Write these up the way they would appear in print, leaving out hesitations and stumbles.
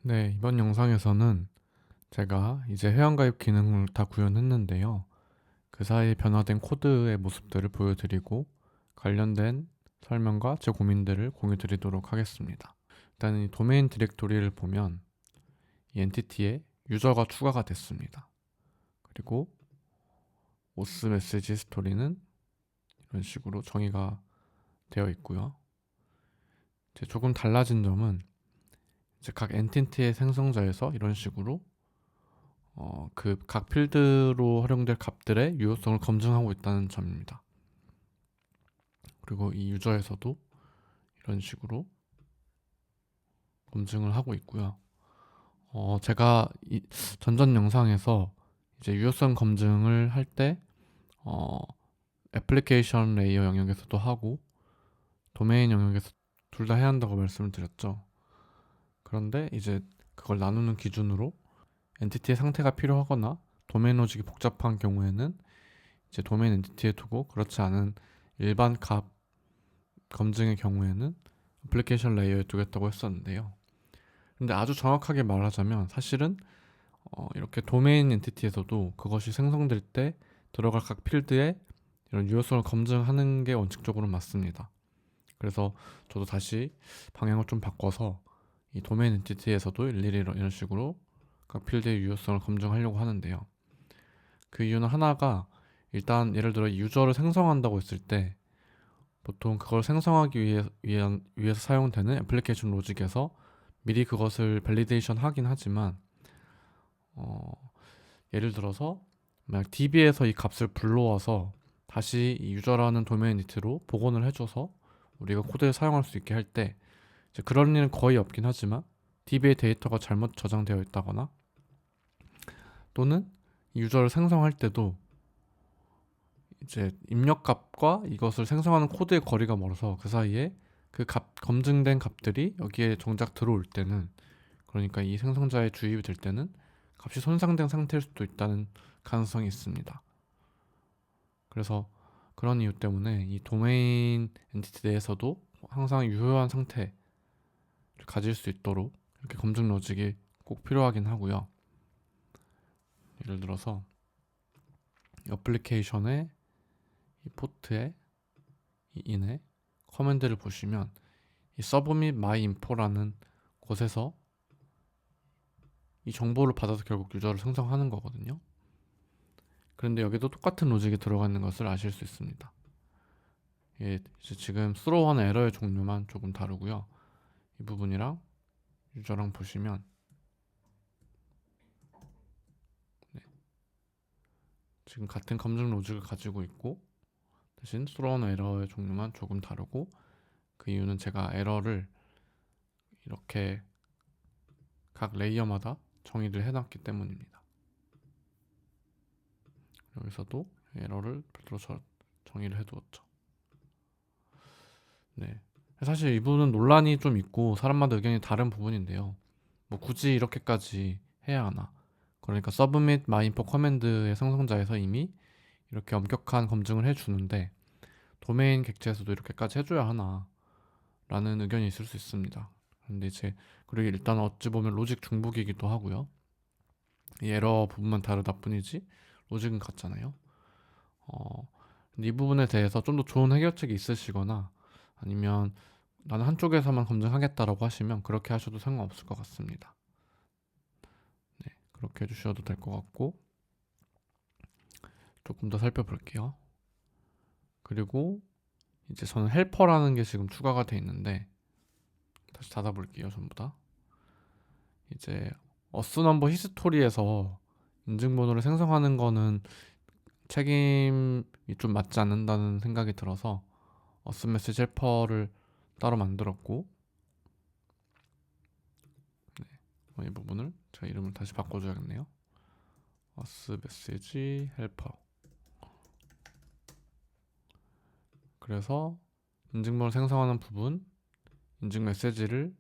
네, 이번 영상에서는 제가 이제 회원가입 기능을 다 구현했는데요. 그 사이에 변화된 코드의 모습들을 보여드리고 관련된 설명과 제 고민들을 공유드리도록 하겠습니다. 일단 이 도메인 디렉토리를 보면 이 엔티티에 유저가 추가가 됐습니다. 그리고 오스 메시지 스토리는 이런 식으로 정의가 되어 있고요. 이제 조금 달라진 점은 이제 각 엔티티의 생성자에서 이런 식으로 그 각 필드로 활용될 값들의 유효성을 검증하고 있다는 점입니다. 그리고 이 유저에서도 이런 식으로 검증을 하고 있고요. 제가 이 전전 영상에서 이제 유효성 검증을 할 때 애플리케이션 레이어 영역에서도 하고 도메인 영역에서 둘 다 해야 한다고 말씀을 드렸죠. 그런데 이제 그걸 나누는 기준으로 엔티티의 상태가 필요하거나 도메인 로직이 복잡한 경우에는 이제 도메인 엔티티에 두고 그렇지 않은 일반 값 검증의 경우에는 애플리케이션 레이어에 두겠다고 했었는데요. 근데 아주 정확하게 말하자면 사실은 이렇게 도메인 엔티티에서도 그것이 생성될 때 들어갈 각 필드에 이런 유효성을 검증하는 게 원칙적으로 맞습니다. 그래서 저도 다시 방향을 좀 바꿔서 이 도메인 엔티티에서도 일일이 이런 식으로 각 필드의 유효성을 검증하려고 하는데요. 그 이유는 하나가 일단 예를 들어 유저를 생성한다고 했을 때 보통 그걸 생성하기 위해서 사용되는 애플리케이션 로직에서 미리 그것을 밸리데이션 하긴 하지만 어, 예를 들어서 만약 DB에서 이 값을 불러와서 다시 이 유저라는 도메인 니트로 복원을 해줘서 우리가 코드에 사용할 수 있게 할 때 그런 일은 거의 없긴 하지만 DB의 데이터가 잘못 저장되어 있다거나 또는 유저를 생성할 때도 이제 입력값과 이것을 생성하는 코드의 거리가 멀어서 그 사이에 그 검증된 값들이 여기에 정작 들어올 때는 그러니까 이 생성자에 주입이 될 때는 값이 손상된 상태일 수도 있다는 가능성이 있습니다. 그래서 그런 이유 때문에 이 도메인 엔티티 내에서도 항상 유효한 상태를 가질 수 있도록 이렇게 검증 로직이 꼭 필요하긴 하고요. 예를 들어서 어플리케이션의 이 포트에 이 인에 커맨드를 보시면 이 서브 및 마이 인포라는 곳에서 이 정보를 받아서 결국 유저를 생성하는 거거든요. 그런데 여기도 똑같은 로직이 들어가 있는 것을 아실 수 있습니다. 예, 이제 지금 스로우하는 에러의 종류만 조금 다르고요. 이 부분이랑 유저랑 보시면 네, 지금 같은 검증 로직을 가지고 있고 대신 스로우하는 에러의 종류만 조금 다르고 그 이유는 제가 에러를 이렇게 각 레이어마다 정의를 해놨기 때문입니다. 여기서도 에러를 별도로 정의를 해두었죠. 네. 사실 이 부분은 논란이 좀 있고 사람마다 의견이 다른 부분인데요. 뭐 굳이 이렇게까지 해야 하나? 그러니까 서브 및 마인포 커맨드의 생성자에서 이미 이렇게 엄격한 검증을 해주는데 도메인 객체에서도 이렇게까지 해줘야 하나? 라는 의견이 있을 수 있습니다. 그런데 이제 그리고 일단 어찌 보면 로직 중복이기도 하고요. 이 에러 부분만 다르다 뿐이지 로직은 같잖아요. 어, 근데 이 부분에 대해서 좀 더 좋은 해결책이 있으시거나 아니면 나는 한쪽에서만 검증하겠다라고 하시면 그렇게 하셔도 상관없을 것 같습니다. 네, 그렇게 해주셔도 될 것 같고 조금 더 살펴볼게요. 그리고 이제 저는 헬퍼라는 게 지금 추가가 돼 있는데 다시 닫아볼게요. 전부 다. 이제 어스넘버 히스토리에서 인증번호를 생성하는 거는 책임이 좀 맞지 않는다는 생각이 들어서 어스메시지 헬퍼를 따로 만들었고 이 부분을 제가 이름을 다시 바꿔줘야겠네요. 어스메시지 헬퍼. 그래서 인증번호 생성하는 부분, 인증 메시지를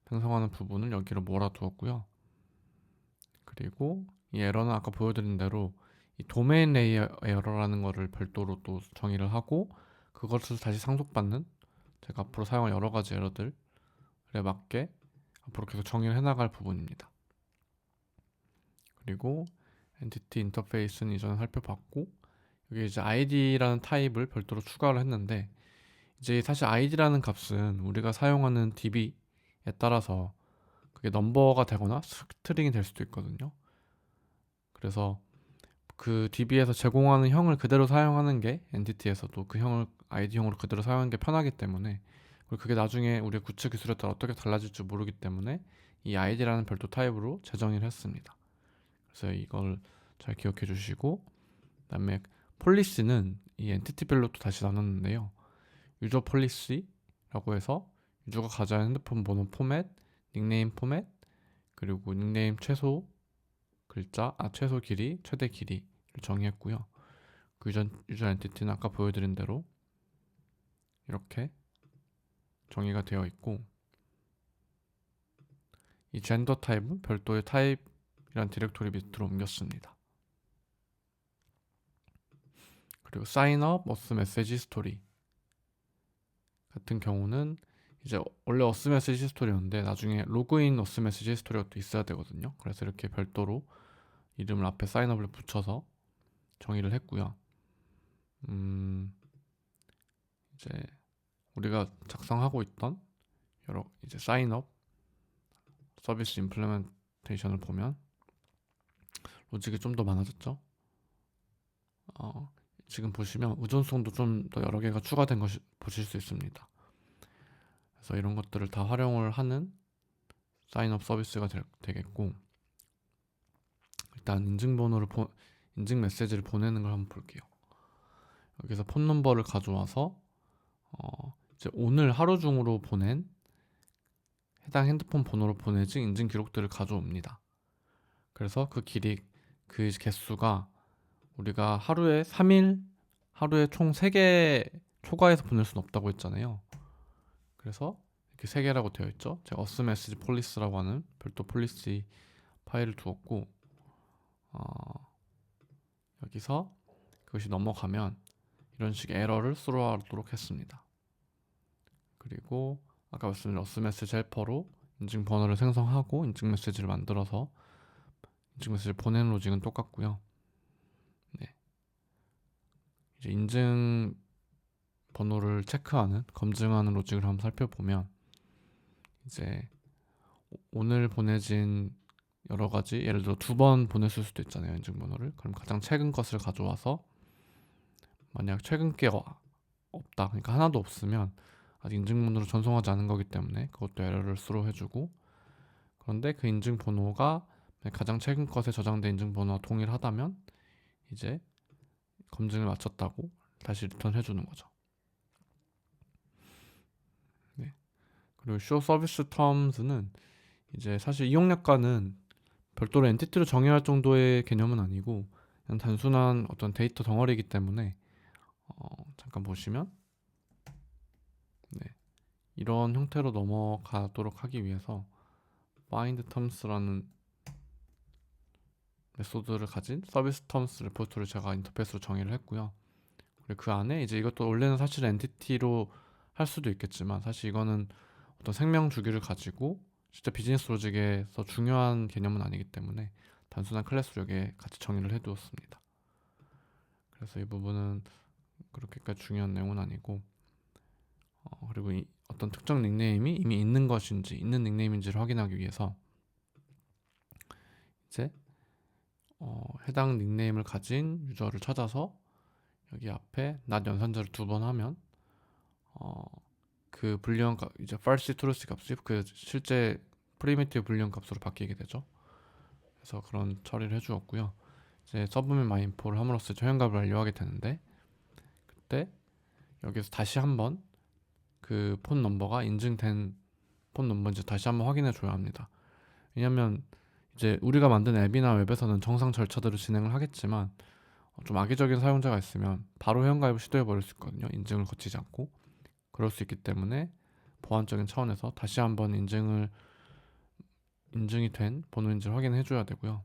생성하는 부분을 여기로 몰아두었고요. 그리고 이 에러는 아까 보여드린 대로 이 도메인 레이어 에러라는 거를 별도로 또 정의를 하고 그것을 다시 상속받는 제가 앞으로 사용할 여러 가지 에러들에 맞게 앞으로 계속 정의를 해나갈 부분입니다. 그리고 엔티티 인터페이스는 이전에 살펴봤고, 여기 이제 id라는 타입을 별도로 추가를 했는데, 이제 사실 id라는 값은 우리가 사용하는 db에 따라서 그게 넘버가 되거나 스트링이 될 수도 있거든요. 그래서 그 db에서 제공하는 형을 그대로 사용하는 게 엔티티에서도 그 형을 id형으로 그대로 사용하는 게 편하기 때문에, 그리고 그게 나중에 우리의 구체 기술에 따라 어떻게 달라질지 모르기 때문에 이 id라는 별도 타입으로 재정의를 했습니다. 그래서 이걸 잘 기억해 주시고, 그다음에 폴리시는 이 엔티티별로 또 다시 나눴는데요. 유저 폴리시라고 해서 유저가 가져야 하는 핸드폰 번호 포맷, 닉네임 포맷, 그리고 닉네임 최소 글자, 최소 길이, 최대 길이를 정의했고요. 그 유저 엔티티는 아까 보여드린 대로 이렇게 정의가 되어 있고, 이 젠더 타입은 별도의 타입이란 디렉토리 밑으로 옮겼습니다. 그리고 사인업, 어스 메시지 스토리 같은 경우는 이제 원래 어스 메시지 스토리였는데 나중에 로그인 어스 메시지 스토리가 또 있어야 되거든요. 그래서 이렇게 별도로 이름을 앞에 사인업을 붙여서 정의를 했고요. 이제 우리가 작성하고 있던 여러 이제 사인업 서비스 임플레멘테이션을 보면 로직이 좀 더 많아졌죠. 지금 보시면 의존성도 좀 더 여러 개가 추가된 것이 보실 수 있습니다. 그래서 이런 것들을 다 활용을 하는 사인업 서비스가 되겠고, 일단 인증 메시지를 보내는 걸 한번 볼게요. 여기서 폰 넘버를 가져와서 이제 오늘 하루 중으로 보낸 해당 핸드폰 번호로 보내진 인증 기록들을 가져옵니다. 그래서 그 개수가 우리가 하루에 총 3개 초과해서 보낼 수는 없다고 했잖아요. 그래서 이렇게 3개라고 되어 있죠. 제가 어스 메시지 폴리스라고 하는 별도 폴리시 파일을 두었고, 여기서 그것이 넘어가면 이런 식의 에러를 스로우하도록 했습니다. 그리고 아까 말씀드린 어스 메시지 헬퍼로 인증 번호를 생성하고 인증 메시지를 만들어서 인증 메시지를 보내는 로직은 똑같고요. 네. 이제 인증 번호를 검증하는 로직을 한번 살펴보면, 이제 오늘 보내진 여러 가지, 예를 들어 2번 보냈을 수도 있잖아요, 인증 번호를. 그럼 가장 최근 것을 가져와서 만약 최근 게 없다, 그러니까 하나도 없으면 아직 인증 번호를 전송하지 않은 거기 때문에 그것도 에러를 스로 해주고, 그런데 그 인증 번호가 가장 최근 것에 저장된 인증 번호와 동일하다면 이제 검증을 마쳤다고 다시 리턴 해주는 거죠. 네. 그리고 show service terms는 이제 사실 이용약관은 별도로 엔티티로 정의할 정도의 개념은 아니고 그냥 단순한 어떤 데이터 덩어리이기 때문에 잠깐 보시면, 네, 이런 형태로 넘어가도록 하기 위해서 find terms라는 메소드를 가진 서비스 terms 레포트를 제가 인터페이스로 정의를 했고요. 그리고 그 안에 이제 이것도 원래는 사실 엔티티로 할 수도 있겠지만, 사실 이거는 어떤 생명 주기를 가지고 진짜 비즈니스 로직에서 중요한 개념은 아니기 때문에 단순한 클래스로 여기에 같이 정의를 해두었습니다. 그래서 이 부분은 그렇게까지 중요한 내용은 아니고, 그리고 어떤 특정 닉네임이 이미 있는 닉네임인지를 확인하기 위해서 이제 해당 닉네임을 가진 유저를 찾아서 여기 앞에 not 연산자를 2번 하면 그 불리언 값, 이제 false truth 값이 그 실제 프리미티브 불리언 값으로 바뀌게 되죠. 그래서 그런 처리를 해주었고요. 이제 서브밋 마인포를 함으로써 저형값을 완료하게 되는데, 그때 여기서 다시 한번 그 폰 넘버가 인증된 폰 넘버인지 다시 한번 확인해 줘야 합니다. 왜냐면 이제 우리가 만든 앱이나 웹에서는 정상 절차대로 진행을 하겠지만 좀 악의적인 사용자가 있으면 바로 회원가입을 시도해 버릴 수 있거든요. 인증을 거치지 않고. 그럴 수 있기 때문에 보안적인 차원에서 다시 한번 인증이 된 번호인지를 확인해 줘야 되고요.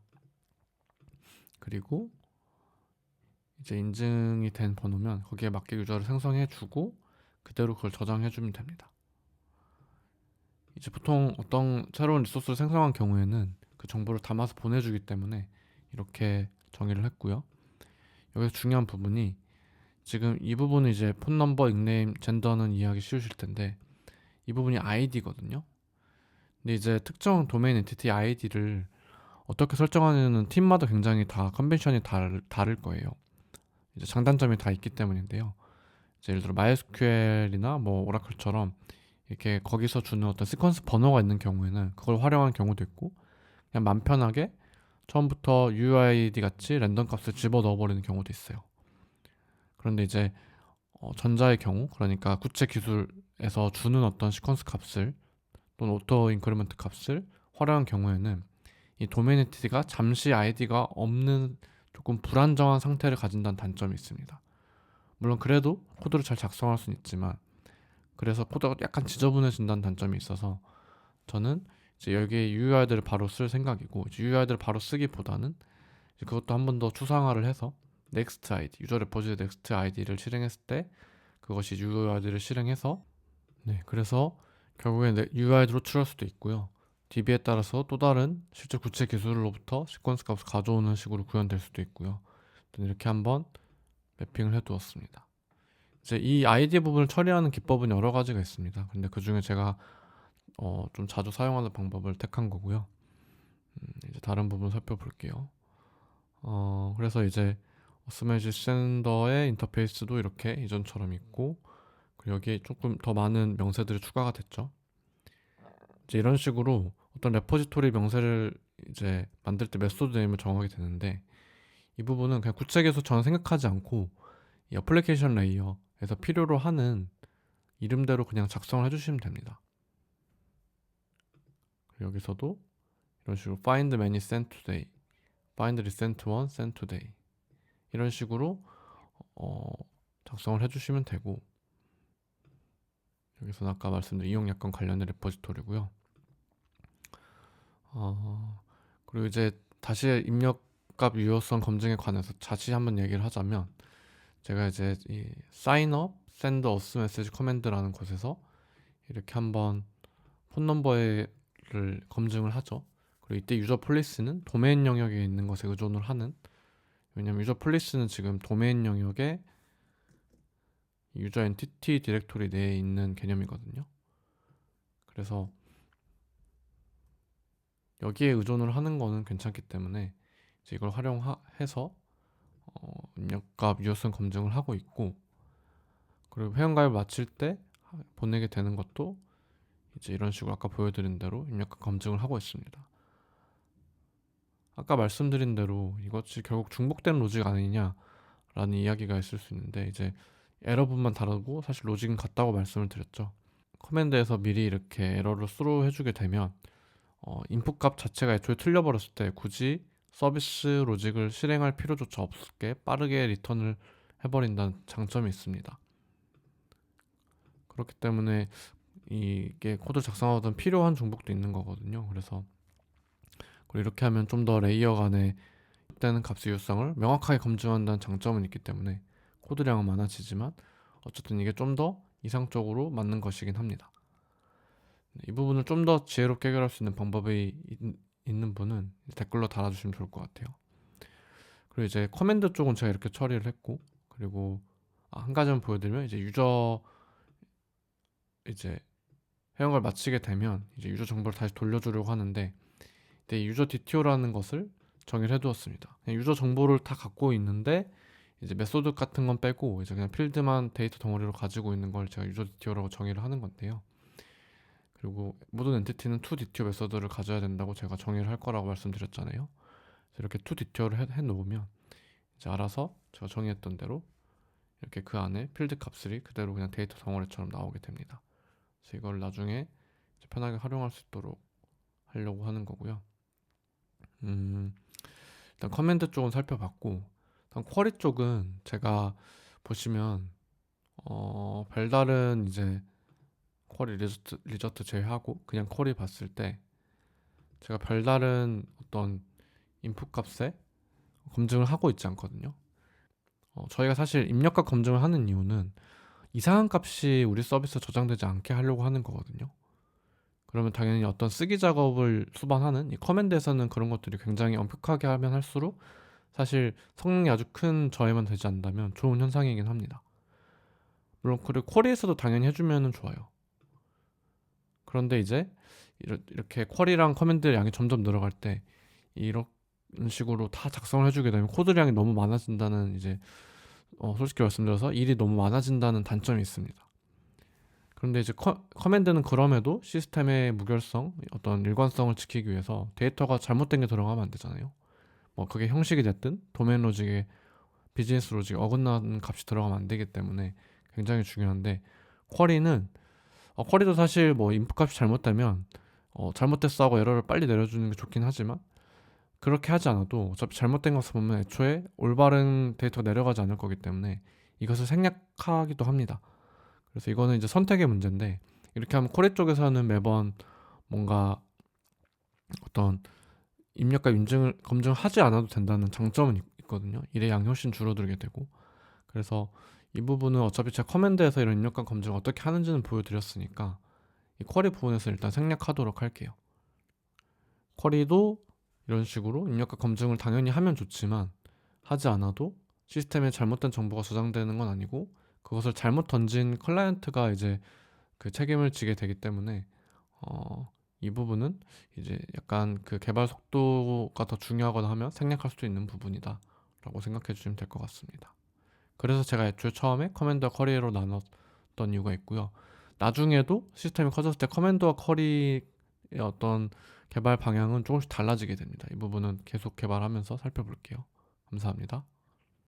그리고 이제 인증이 된 번호면 거기에 맞게 유저를 생성해 주고 그대로 그걸 저장해 주면 됩니다. 이제 보통 어떤 새로운 리소스를 생성한 경우에는 그 정보를 담아서 보내주기 때문에 이렇게 정의를 했고요. 여기서 중요한 부분이 지금 이 부분은 이제 폰 넘버, 닉네임, 젠더는 이해하기 쉬우실 텐데 이 부분이 아이디거든요. 근데 이제 특정 도메인 엔티티 아이디를 어떻게 설정하느냐는 팀마다 굉장히 다 컨벤션이 다를 거예요. 이제 장단점이 다 있기 때문인데요. 이제 예를 들어 MySQL이나 뭐 오라클처럼 이렇게 거기서 주는 어떤 시퀀스 번호가 있는 경우에는 그걸 활용하는 경우도 있고 그냥 맘 편하게 처음부터 UID 같이 랜덤 값을 집어 넣어버리는 경우도 있어요. 그런데 이제 전자의 경우 그러니까 구체 기술에서 주는 어떤 시퀀스 값을 또는 오토 인크리먼트 값을 활용한 경우에는 이 도메인 엔티티가 잠시 아이디가 없는 조금 불안정한 상태를 가진다는 단점이 있습니다. 물론 그래도 코드를 잘 작성할 수는 있지만 그래서 코드가 약간 지저분해진다는 단점이 있어서 저는 이제 여기에 UI들을 바로 쓸 생각이고 UI들을 바로 쓰기보다는 이제 그것도 한 번 더 추상화를 해서 next ID, 유저 레포지의 next ID를 실행했을 때 그것이 UI들을 실행해서 그래서 결국에 UI로 추럴 수도 있고요. DB에 따라서 또 다른 실제 구체 기술로부터 시퀀스 값을 가져오는 식으로 구현될 수도 있고요. 이렇게 한번 매핑을 해두었습니다. 이제 이 아이디 부분을 처리하는 기법은 여러 가지가 있습니다. 근데 그 중에 제가 좀 자주 사용하는 방법을 택한 거고요. 이제 다른 부분 살펴볼게요. 그래서 이제 스매시 샌더의 인터페이스도 이렇게 이전처럼 있고 그리고 여기에 조금 더 많은 명세들이 추가가 됐죠. 이제 이런 식으로 어떤 레포지토리 명세를 이제 만들 때 메소드 네임을 정하게 되는데 이 부분은 그냥 구체계에서 저는 생각하지 않고 이 어플리케이션 레이어에서 필요로 하는 이름대로 그냥 작성을 해주시면 됩니다. 여기서도 이런 식으로 find many sent today, find recent one sent today 이런 식으로 작성을 해주시면 되고 여기서는 아까 말씀드린 이용 약관 관련된 레포지토리고요. 그리고 이제 다시 입력값 유효성 검증에 관해서 다시 한번 얘기를 하자면 제가 이제 이 sign up, send us message command라는 곳에서 이렇게 한번 폰 넘버를 검증을 하죠. 그리고 이때 유저 폴리스는 도메인 영역에 있는 것에 의존을 하는 왜냐면 유저 폴리스는 지금 도메인 영역에 유저 엔티티 디렉토리 내에 있는 개념이거든요. 그래서 여기에 의존을 하는 거는 괜찮기 때문에 이제 이걸 활용해서 입력값 유효성 검증을 하고 있고 그리고 회원가입을 마칠 때 보내게 되는 것도 이제 이런 식으로 아까 보여드린 대로 입력값 검증을 하고 있습니다. 아까 말씀드린 대로 이것이 결국 중복된 로직 아니냐라는 이야기가 있을 수 있는데 이제 에러분만 다르고 사실 로직은 같다고 말씀을 드렸죠. 커맨드에서 미리 이렇게 에러를 스루 해주게 되면 인풋 값 자체가 애초에 틀려버렸을 때 굳이 서비스 로직을 실행할 필요조차 없게 빠르게 리턴을 해버린다는 장점이 있습니다. 그렇기 때문에 이게 코드 작성하던 필요한 중복도 있는 거거든요. 그래서 그리고 이렇게 하면 좀 더 레이어 간의 되는 값의 유효성을 명확하게 검증한다는 장점은 있기 때문에 코드량은 많아지지만 어쨌든 이게 좀 더 이상적으로 맞는 것이긴 합니다. 이 부분을 좀 더 지혜롭게 해결할 수 있는 방법이 있는 분은 댓글로 달아주시면 좋을 것 같아요. 그리고 이제 커맨드 쪽은 제가 이렇게 처리를 했고 그리고 한 가지만 보여드리면 이제 유저 이제 회원을 마치게 되면 이제 유저 정보를 다시 돌려주려고 하는데 이때 유저 DTO라는 것을 정의를 해두었습니다. 유저 정보를 다 갖고 있는데 이제 메소드 같은 건 빼고 이제 그냥 필드만 데이터 덩어리로 가지고 있는 걸 제가 유저 DTO라고 정의를 하는 건데요. 그리고 모든 엔티티는 toDTO 메소드를 가져야 된다고 제가 정의를 할 거라고 말씀드렸잖아요. 이렇게 toDTO를 해 놓으면 이제 알아서 제가 정의했던 대로 이렇게 그 안에 필드 값들이 그대로 그냥 데이터 덩어리처럼 나오게 됩니다. 그래서 이걸 나중에 편하게 활용할 수 있도록 하려고 하는 거고요. 일단 커맨드 쪽은 살펴봤고 일단 쿼리 쪽은 제가 보시면 별다른 이제 쿼리 리저트 제외하고 그냥 쿼리 봤을 때 제가 별다른 어떤 인풋 값에 검증을 하고 있지 않거든요. 저희가 사실 입력값 검증을 하는 이유는 이상한 값이 우리 서비스에 저장되지 않게 하려고 하는 거거든요. 그러면 당연히 어떤 쓰기 작업을 수반하는 이 커맨드에서는 그런 것들이 굉장히 엄격하게 하면 할수록 사실 성능이 아주 큰 저해만 되지 않는다면 좋은 현상이긴 합니다. 물론 그리고 쿼리에서도 당연히 해주면 좋아요. 그런데 이제 이렇게 쿼리랑 커맨드 양이 점점 늘어갈 때 이런 식으로 다 작성을 해주게 되면 코드량이 너무 많아진다는 이제 솔직히 말씀드려서 일이 너무 많아진다는 단점이 있습니다. 그런데 이제 커맨드는 그럼에도 시스템의 무결성, 어떤 일관성을 지키기 위해서 데이터가 잘못된 게 들어가면 안 되잖아요. 뭐 그게 형식이 됐든 도메인 로직에 비즈니스 로직에 어긋나는 값이 들어가면 안 되기 때문에 굉장히 중요한데 쿼리는 쿼리도 사실 뭐 인풋 값이 잘못되면 잘못됐어 하고 에러를 빨리 내려주는 게 좋긴 하지만 그렇게 하지 않아도 어차피 잘못된 것을 보면 애초에 올바른 데이터가 내려가지 않을 거기 때문에 이것을 생략하기도 합니다. 그래서 이거는 이제 선택의 문제인데 이렇게 하면 쿼리 쪽에서는 매번 뭔가 어떤 입력과 인증을 검증을 하지 않아도 된다는 장점은 있거든요. 일의 양이 훨씬 줄어들게 되고 그래서 이 부분은 어차피 제가 커맨드에서 이런 입력과 검증을 어떻게 하는지는 보여드렸으니까 이 쿼리 부분에서 일단 생략하도록 할게요. 쿼리도 이런 식으로 입력과 검증을 당연히 하면 좋지만 하지 않아도 시스템에 잘못된 정보가 저장되는 건 아니고 그것을 잘못 던진 클라이언트가 이제 그 책임을 지게 되기 때문에 이 부분은 이제 약간 그 개발 속도가 더 중요하거나 하면 생략할 수도 있는 부분이다 라고 생각해 주시면 될 것 같습니다. 그래서 제가 애초에 처음에 커맨드와 쿼리로 나눴던 이유가 있고요. 나중에도 시스템이 커졌을 때 커맨드와 쿼리의 어떤 개발 방향은 조금씩 달라지게 됩니다. 이 부분은 계속 개발하면서 살펴볼게요. 감사합니다.